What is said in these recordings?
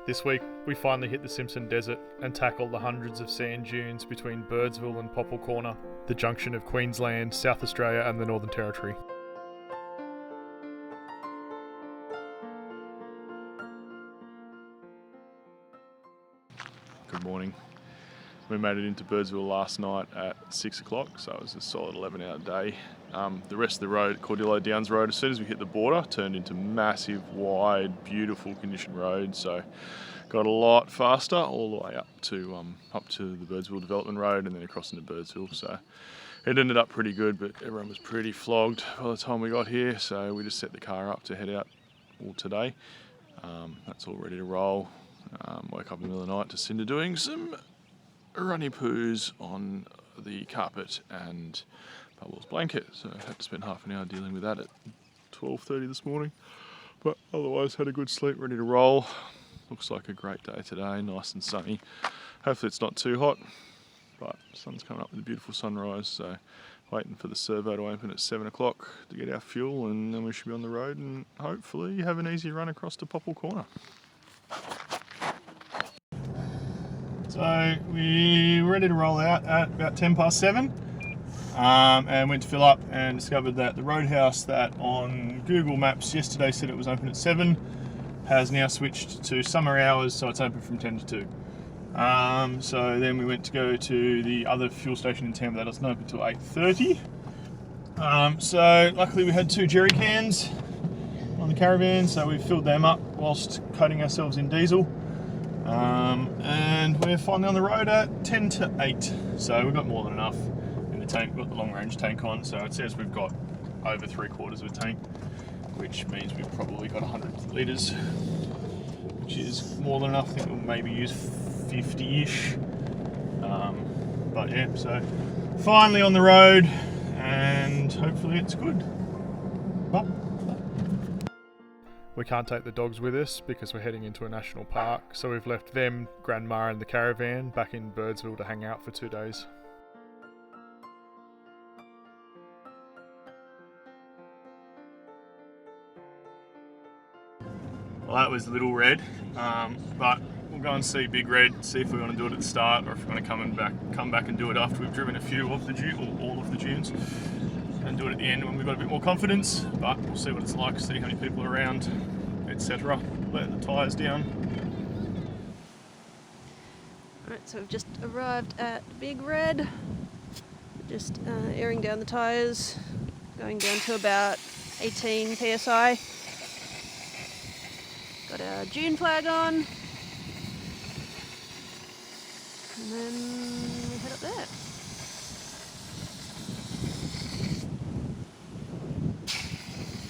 This week, we finally hit the Simpson Desert and tackled the hundreds of sand dunes between Birdsville and Poppel Corner, the junction of Queensland, South Australia and the Northern Territory. Good morning. We made it into Birdsville last night at 6 o'clock, so it was a solid 11-hour day. The rest of the road, Cordillo Downs Road, as soon as we hit the border, turned into massive, wide, beautiful condition road. So got a lot faster all the way up to the Birdsville Development Road and then across into Birdsville. So it ended up pretty good, but everyone was pretty flogged by the time we got here. So we just set the car up to head out all today. That's all ready to roll. Woke up in the middle of the night to Cinder doing some runny poos on the carpet and Popple's blanket, so I had to spend half an hour dealing with that at 12:30 this morning, but otherwise had a good sleep, ready to roll. Looks like a great day today, nice and sunny. Hopefully it's not too hot, but the sun's coming up with a beautiful sunrise, so waiting for the servo to open at 7 o'clock to get our fuel, and then we should be on the road and hopefully have an easy run across to Poppel Corner. So we were ready to roll out at about 7:10 and went to fill up and discovered that the roadhouse that on Google Maps yesterday said it was open at 7 has now switched to summer hours, so it's open from 10 to 2. So then we went to go to the other fuel station in town, but that doesn't open until 8:30. So luckily we had 2 jerry cans on the caravan, so we filled them up whilst coating ourselves in diesel. And we're finally on the road at 10 to 8, so we've got more than enough in the tank. We've got the long range tank on, so it says we've got over 3/4 of a tank, which means we've probably got 100 litres, which is more than enough. I think we'll maybe use 50-ish, but yeah, so finally on the road and hopefully it's good. Well, We can't take the dogs with us because we're heading into a national park, so we've left them, Grandma and the caravan back in Birdsville to hang out for 2 days. Well, that was Little Red, but we'll go and see Big Red, see if we want to do it at the start or if we want to come back and do it after we've driven a few of the dunes, or all of the dunes, and do it at the end when we've got a bit more confidence. But we'll see what it's like, see how many people are around, etc. Let the tyres down. Alright, so we've just arrived at Big Red. Just airing down the tyres, going down to about 18 psi. Got our dune flag on, and then we head up there.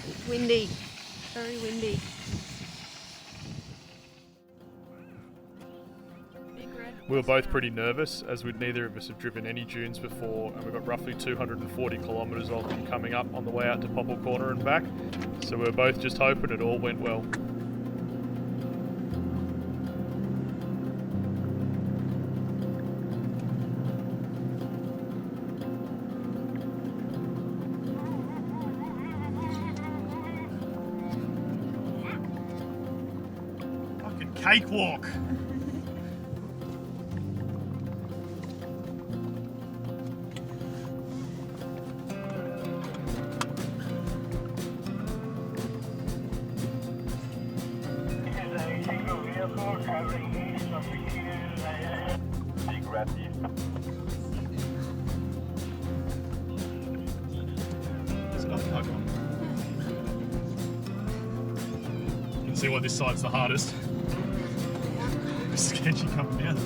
It's windy, very windy. We were both pretty nervous, as neither of us have driven any dunes before, and we've got roughly 240 kilometres of them coming up on the way out to Popple Corner and back, so we were both just hoping it all went well. Fucking cakewalk! There's another plug on. You can see why this side's the hardest. It's sketchy coming down.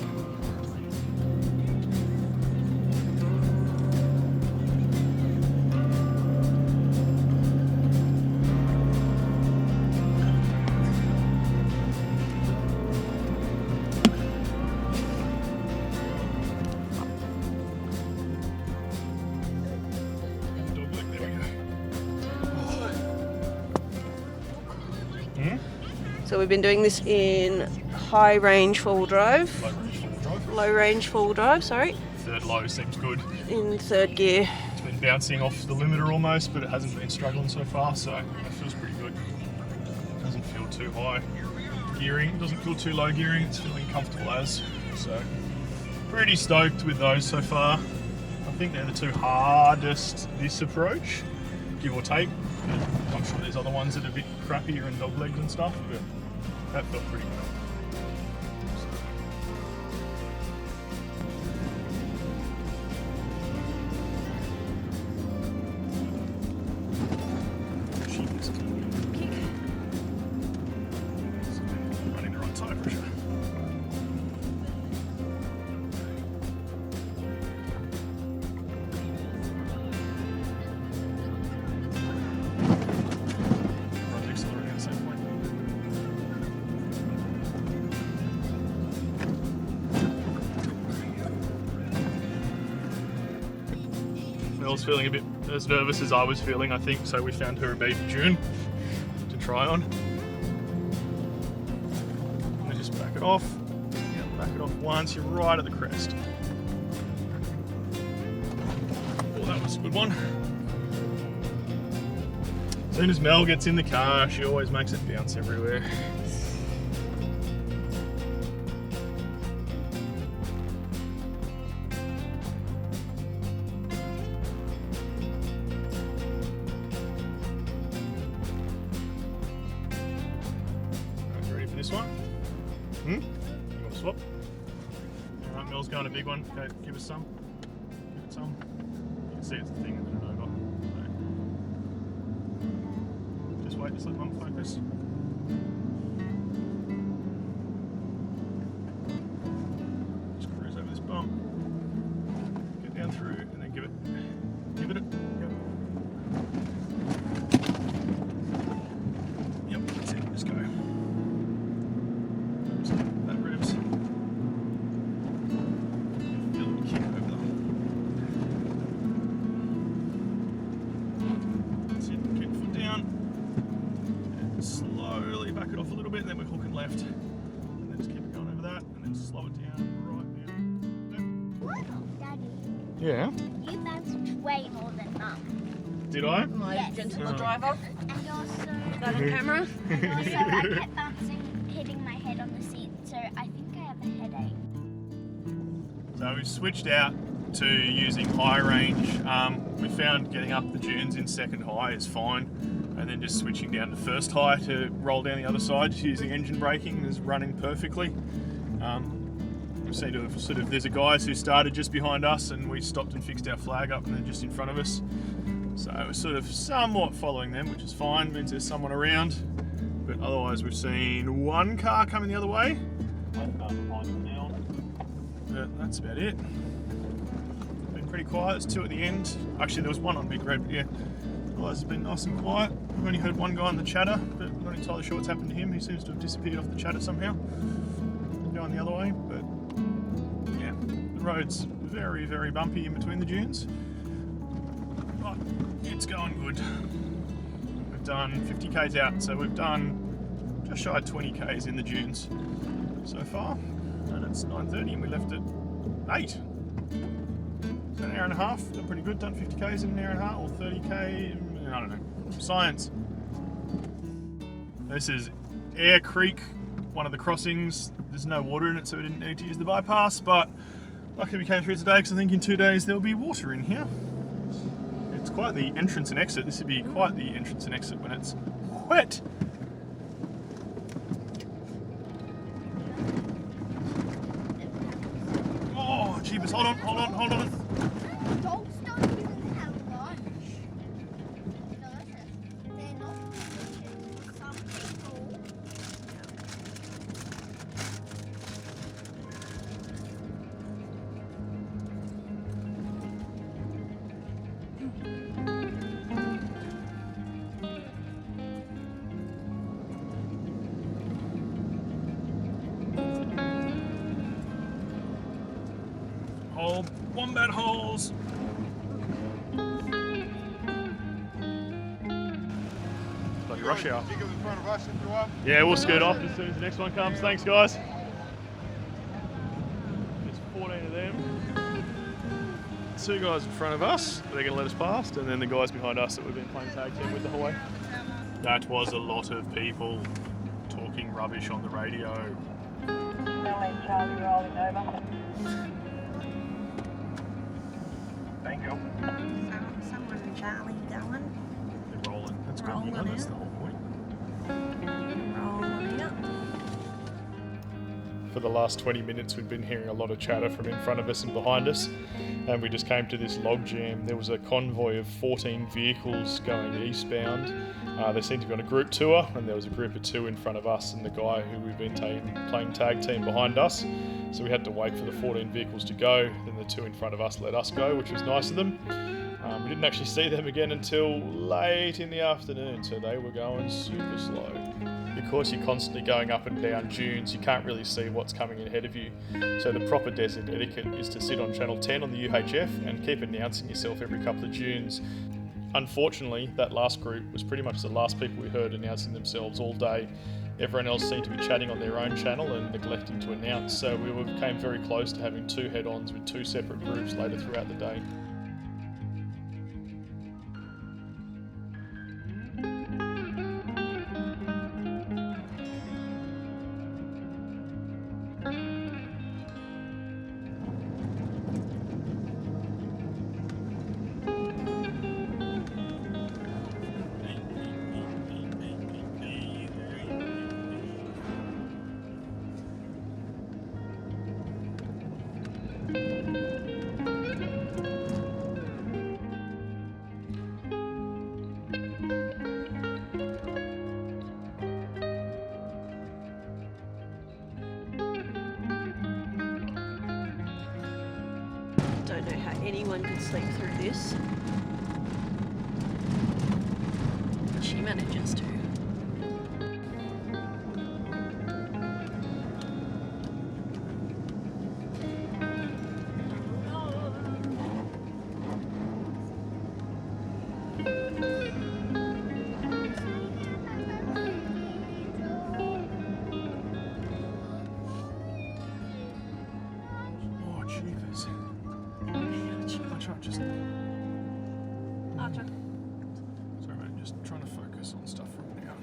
So we've been doing this in high range four-wheel drive. Low range four-wheel drive, sorry. Third low seems good. In third gear. It's been bouncing off the limiter almost, but it hasn't been struggling so far, so it feels pretty good. Doesn't feel too high. gearing. It doesn't feel too low gearing, it's feeling comfortable as. So pretty stoked with those so far. I think they're the two hardest this approach, give or take. I'm sure there's other ones that are a bit crappier in dog legs and stuff, but that felt pretty good. Running the right tire pressure. Mel's feeling a bit as nervous as I was feeling, I think, so we found her a baby dune to try on. And then just back it off. Yeah, back it off once, you're right at the crest. Oh, that was a good one. As soon as Mel gets in the car, she always makes it bounce everywhere. This one? You want to swap? Alright, Mel's going a big one. Okay, give us some. Give it some. You can see it's the thing that it over. So. Just wait, just let Mum focus. Just cruise over this bump. Get down through and then give it a. Yep, that's it, just go. That revs. Feel a little kick over there. That's it, keep the foot down. And slowly back it off a little bit, and then we're hooking left. And then just keep it going over that, and then slow it down, right down. Daddy, Yeah. you bounced way more than Mum. Did I? My Yes. gentler Oh. driver. And also, Got on camera. I kept bouncing, hitting my head on the seat, so I think I have a headache. So we've switched out to using high range. We found getting up the dunes in second high is fine, and then just switching down to first high to roll down the other side, just using engine braking is running perfectly. We seem to have sort of, there's a guys who started just behind us and we stopped and fixed our flag up and they're just in front of us. So we're sort of somewhat following them, which is fine, means there's someone around. But otherwise we've seen one car coming the other way. But that's about it. Been pretty quiet, there's two at the end. Actually there was one on Big Red, but yeah. Otherwise it's been nice and quiet. We've only heard one guy in the chatter, but I'm not entirely sure what's happened to him. He seems to have disappeared off the chatter somehow. Going the other way, but yeah, the road's very, very bumpy in between the dunes. But it's going good. We've done 50 k's out, so we've done just shy of 20 k's in the dunes so far. And it's 9:30 and we left at 8. So an hour and a half, done pretty good. Done 50 k's in an hour and a half, or 30k, I don't know. Science. This is Air Creek, one of the crossings. There's no water in it, so we didn't need to use the bypass, but luckily we came through today because I think in 2 days there'll be water in here. It's quite the entrance and exit. This would be quite the entrance and exit when it's wet. Oh, jeepers, hold on. Dogs don't even have lunch. No, they're not delicious. Some people. Whole wombat holes. Bloody rush hour. You go in front of us if you want. Yeah, we'll scoot off as soon as the next one comes. Thanks, guys. There's 14 of them. 2 guys in front of us, they're going to let us past, and then the guys behind us that we've been playing tag team with the whole way. That was a lot of people talking rubbish on the radio. Charlie rolling over. Thank you. Someone and Charlie going. They're rolling. That's good. Rolling That's out. the whole point. Rolling out. For the last 20 minutes we've been hearing a lot of chatter from in front of us and behind us, and we just came to this log jam. There was a convoy of 14 vehicles going eastbound. They seemed to be on a group tour, and there was a group of 2 in front of us and the guy who we've been playing tag team behind us. So we had to wait for the 14 vehicles to go, then the 2 in front of us let us go, which was nice of them. We didn't actually see them again until late in the afternoon, so they were going super slow. Because you're constantly going up and down dunes, you can't really see what's coming ahead of you. So the proper desert etiquette is to sit on channel 10 on the UHF and keep announcing yourself every couple of dunes. Unfortunately, that last group was pretty much the last people we heard announcing themselves all day. Everyone else seemed to be chatting on their own channel and neglecting to announce, so we came very close to having 2 head-ons with 2 separate groups later throughout the day. Don't know how anyone could sleep through this. But she manages to. Oh, jeepers. Just... Archer. Sorry mate, just trying to focus on stuff right now.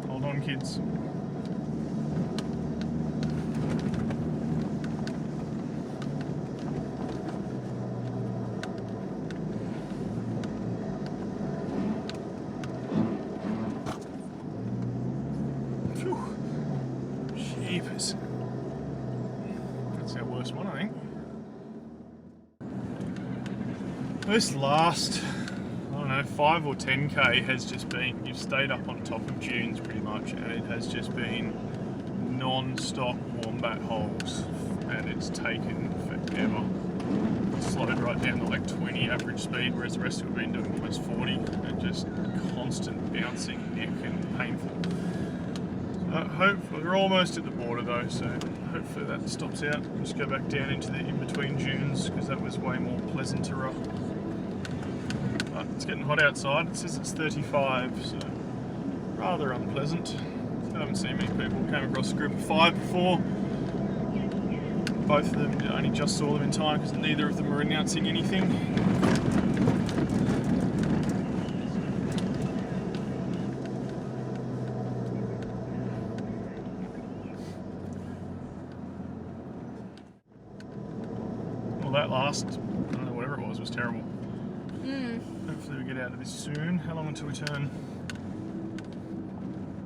Hold on kids. Jeepers. That's our worst one, I think. This last, I don't know, 5 or 10k has just been, you've stayed up on top of dunes pretty much, and it has just been non-stop wombat holes, and it's taken forever. Slowed right down to like 20 average speed, whereas the rest of it have been doing almost 40, and just constant bouncing neck and painful. Hopefully, we're almost at the border though, so hopefully that stops out. We'll just go back down into the in-between dunes because that was way more pleasanter. But it's getting hot outside. It says it's 35, so rather unpleasant. I haven't seen many people. Came across a group of 5 before. Both of them only just saw them in time because neither of them were announcing anything. Well, that last, I don't know, whatever it was terrible. Hopefully we get out of this soon. How long until we turn?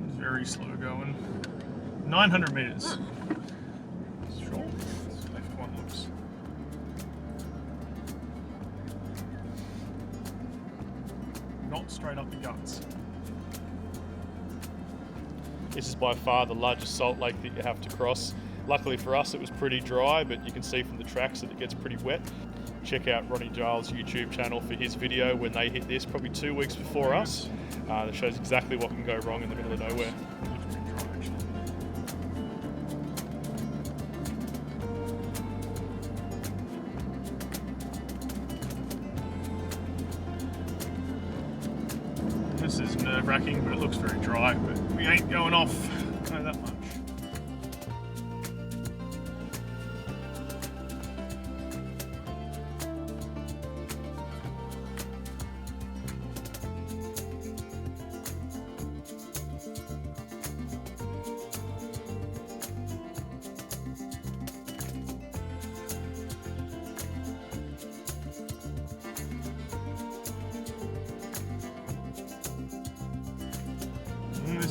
It's very slow going. 900 metres. Sure. Left one looks. Not straight up the guts. This is by far the largest salt lake that you have to cross. Luckily for us, it was pretty dry, but you can see from the tracks that it gets pretty wet. Check out Ronnie Giles' YouTube channel for his video when they hit this, probably 2 weeks before us. That shows exactly what can go wrong in the middle of nowhere. This is nerve-wracking, but it looks very dry, but we ain't going off. I know that much.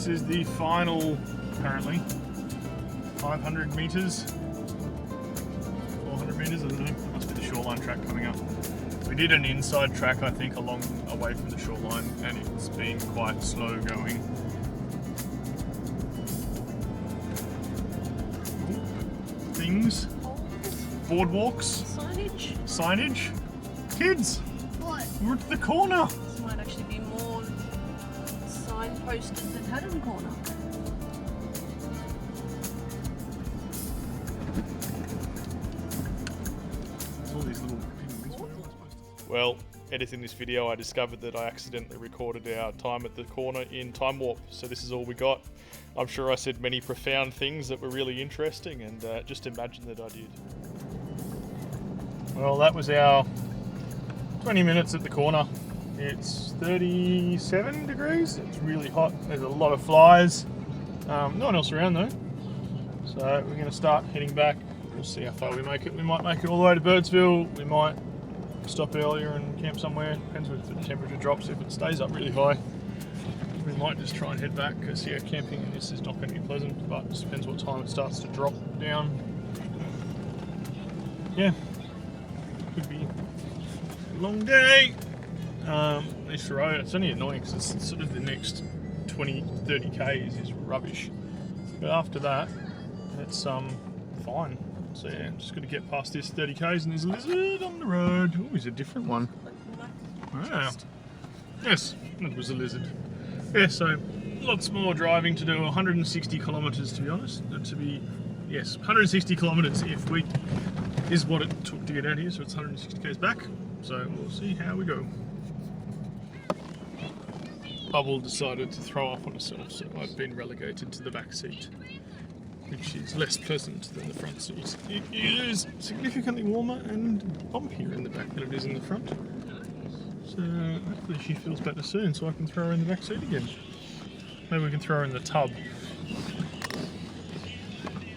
this is the final, apparently, 500 metres, 400 metres, I don't know, that must be the shoreline track coming up. We did an inside track, I think, away from the shoreline, and it's been quite slow going. Things, boardwalks, signage, kids, What? we're at the corner. This might actually be more signposted than Haddon Corner. All these little well, editing this video, I discovered that I accidentally recorded our time at the corner in Time Warp, so this is all we got. I'm sure I said many profound things that were really interesting, and just imagine that I did. Well, that was our 20 minutes at the corner. It's 37 degrees, it's really hot, there's a lot of flies. No one else around though. So we're going to start heading back. We'll see how far we make it. We might make it all the way to Birdsville, we might stop earlier and camp somewhere. Depends if the temperature drops. If it stays up really high, we might just try and head back, because yeah, camping in this is not going to be pleasant, but it just depends what time it starts to drop down. Yeah, could be a long day. This road, it's only annoying because it's sort of the next 20-30 k's is rubbish, but after that it's fine. So yeah, I'm just going to get past this 30 k's and there's a lizard on the road. Oh, he's a different one. Wow. Yes, that was a lizard. Yeah, so lots more driving to do. 160 kilometres to be honest. Yes, 160 kilometres is what it took to get out here. So it's 160 k's back. So we'll see how we go. Popple decided to throw up on herself, so I've been relegated to the back seat, which is less pleasant than the front seat. It is significantly warmer and bumpier in the back than it is in the front. So hopefully she feels better soon so I can throw her in the back seat again. Maybe we can throw her in the tub.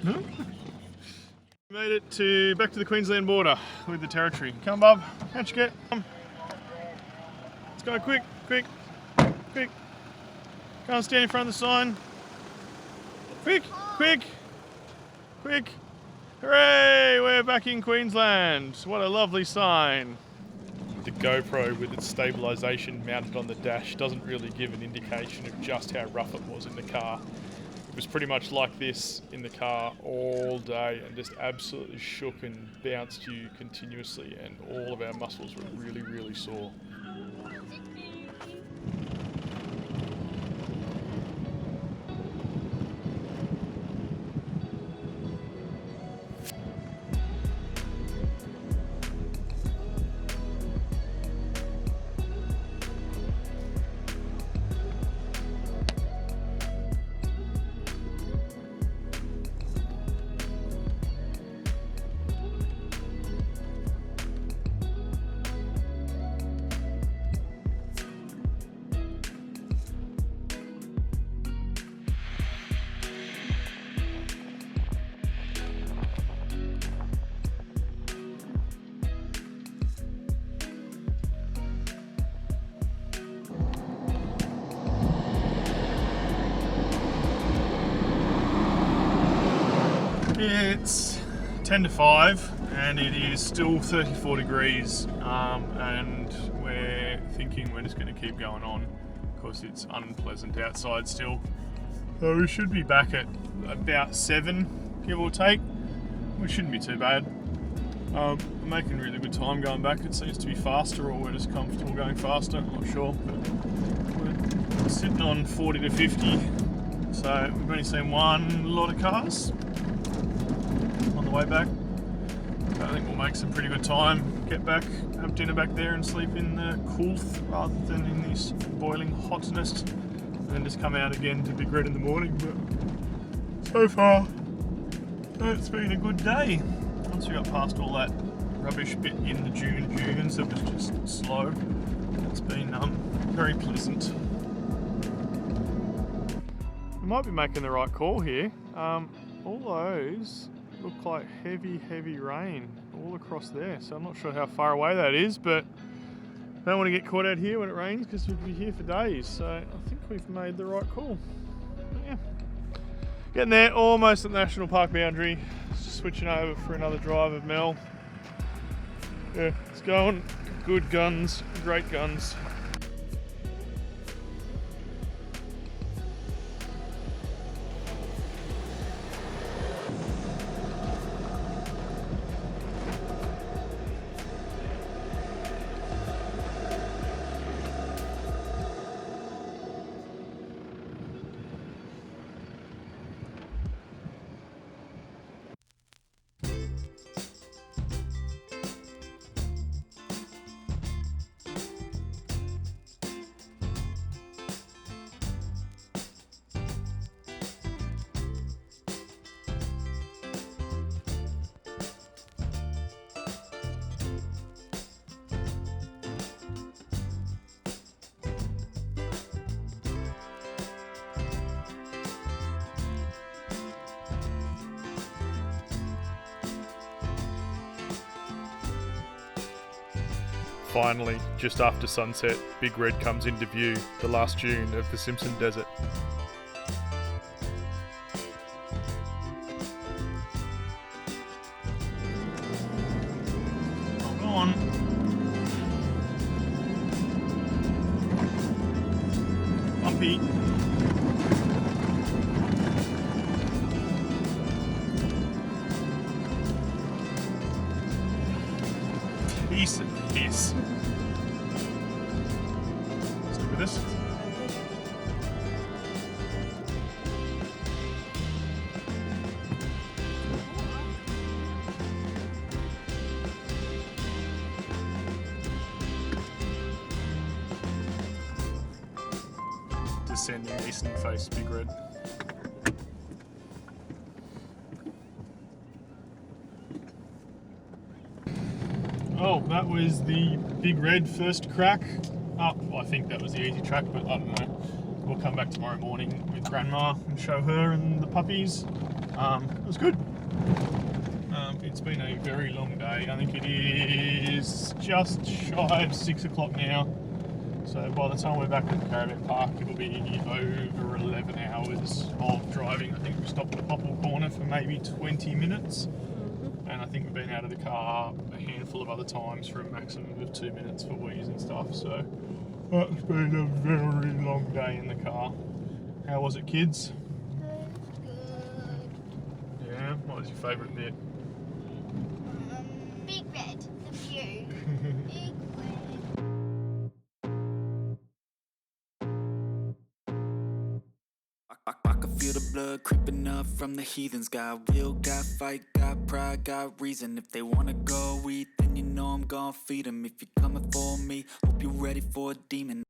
No? We made it back to the Queensland border with the Territory. Come, bub. How'd you get? Come. Let's go quick, quick, quick. Go and stand in front of the sign. Quick, quick. Quick! Hooray! We're back in Queensland! What a lovely sign! The GoPro with its stabilisation mounted on the dash doesn't really give an indication of just how rough it was in the car. It was pretty much like this in the car all day and just absolutely shook and bounced you continuously, and all of our muscles were really, really sore. It's 10 to 5 and it is still 34 degrees and we're thinking we're just going to keep going on because it's unpleasant outside still. So we should be back at about 7, give or take, which shouldn't be too bad. We're making really good time going back. It seems to be faster, or we're just comfortable going faster, I'm not sure. But we're sitting on 40 to 50, so we've only seen one lot of cars on the way back. I think we'll make some pretty good time, get back, have dinner back there and sleep in the coolth rather than in this boiling hotness, and then just come out again to Big Red in the morning. But so far, it's been a good day. Once we got past all that rubbish bit in the dunes, it was just slow. It's been very pleasant. We might be making the right call here. All those look like heavy rain all across there, so I'm not sure how far away that is, but I don't want to get caught out here when it rains because we'll be here for days, so I think we've made the right call. Getting there, almost at the national park boundary. Just switching over for another drive of Mel. Yeah, it's going. Good guns, great guns. Finally, just after sunset, Big Red comes into view, the last dune of the Simpson Desert. Hold on. Bumpy. Piece of piss. Stick with this. Descending eastern face, Big Red. Oh, that was the Big Red first crack up. Well, I think that was the easy track, but I don't know. We'll come back tomorrow morning with Grandma and show her and the puppies. It was good. It's been a very long day. I think it is just shy of 6 o'clock now. So by the time we're back at the caravan park, it'll be over 11 hours of driving. I think we stopped at Poeppel Corner for maybe 20 minutes. And I think we've been out of the car a handful of other times for a maximum of 2 minutes for wheeze and stuff. So that's been a very long day in the car. How was it, kids? Good. Yeah, what was your favourite bit? Big Red, the view. Big Red. I can feel the blood creeping up from the heathens. Got will, got fight, got pride, got reason. If they wanna go eat, then you know I'm gon' feed them. If you're coming for me, hope you're ready for a demon.